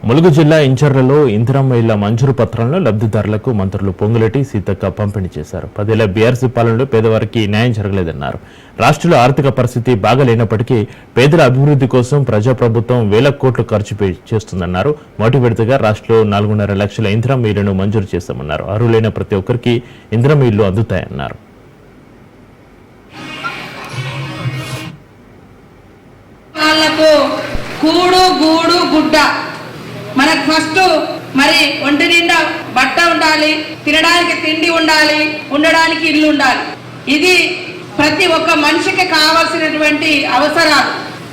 ములుగు జిల్లా ఇంచర్లలో ఇందిరమ్మ ఇళ్ల మంజూరు పత్రాలను లబ్ధిదారులకు మంత్రులు పొంగులేటి సీతక్క పంపిణీ చేశారు. 10 ఏళ్ల బీఆర్ఎస్ పాలనలో పేదవారికి న్యాయం జరగలేదన్నారు. రాష్ట్రంలో ఆర్థిక పరిస్థితి బాగాలేనప్పటికీ పేదల అభివృద్ధి కోసం ప్రజాప్రభుత్వం వేల కోట్లు ఖర్చు చేస్తుందన్నారు. మొదటి విడతగా రాష్ట్రంలో 4.5 లక్షల ఇందిరమ్మ ఇళ్లను మంజూరు చేశామన్నారు. అర్హులైన ప్రతి ఒక్కరికి ఇందిరమ్మ ఇళ్లు అందుతాయన్నారు. కూడు గూడు గుడ్డ మనకు ఫస్ట్ మరి ఒంటి నిండా బట్ట ఉండాలి, తినడానికి తిండి ఉండాలి, ఉండడానికి ఇల్లు ఉండాలి. ఇది ప్రతి ఒక్క మనిషికి కావాల్సినటువంటి అవసరాలు.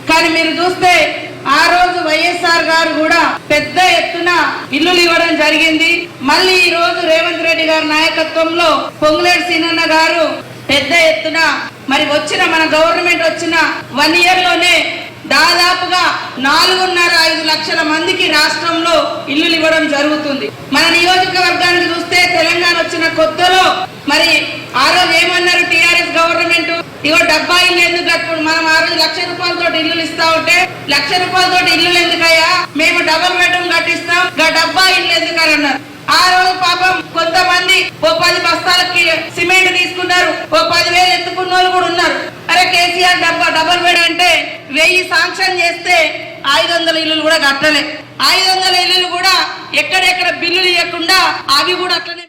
కానీ మీరు చూస్తే ఆ రోజు వైఎస్ఆర్ గారు కూడా పెద్ద ఎత్తున ఇల్లులు ఇవ్వడం జరిగింది. మళ్ళీ ఈ రోజు రేవంత్ రెడ్డి గారి నాయకత్వంలో పొంగులేటి సీనన్న గారు పెద్ద ఎత్తున మరి మన గవర్నమెంట్ వచ్చిన 1 year లోనే దాదాపుగా 4.5 లక్షల మందికి రాష్ట్రంలో ఇల్లులు ఇవ్వడం జరుగుతుంది. మన నియోజకవర్గానికి చూస్తే తెలంగాణ వచ్చిన కొత్తలో మరి ఆ రోజు ఏమన్నారు టీఆర్ఎస్ గవర్నమెంట్, ఇగో డబ్బా ఇల్లు ఎందుకు కట్టుకోండి, మనం ఆ రోజు 1 లక్ష రూపాయలతో ఇల్లులు ఇస్తా ఉంటే 1 లక్ష రూపాయలతో ఇల్లులు ఎందుకయ్యా, మేము డబుల్ బెడ్రూమ్ కట్టిస్తాం, డబ్బా ఇల్లు ఎందుకని అన్నారు. ఆ రోజు పాపం కొంతమంది ఓ 10 బస్తాలకి సిమెంట్ తీసుకున్నారు, ఓ 10,000 ఎత్తుకున్న వాళ్ళు కూడా ఉన్నారు. అరే కేసీఆర్ డబుల్ బెడ్ అంటే 1000 శాంక్షన్ చేస్తే 500 ఇల్లులు కూడా కట్టలే. 500 ఇల్లులు కూడా ఎక్కడెక్కడ బిల్లులు ఇవ్వకుండా అవి కూడా అట్లనే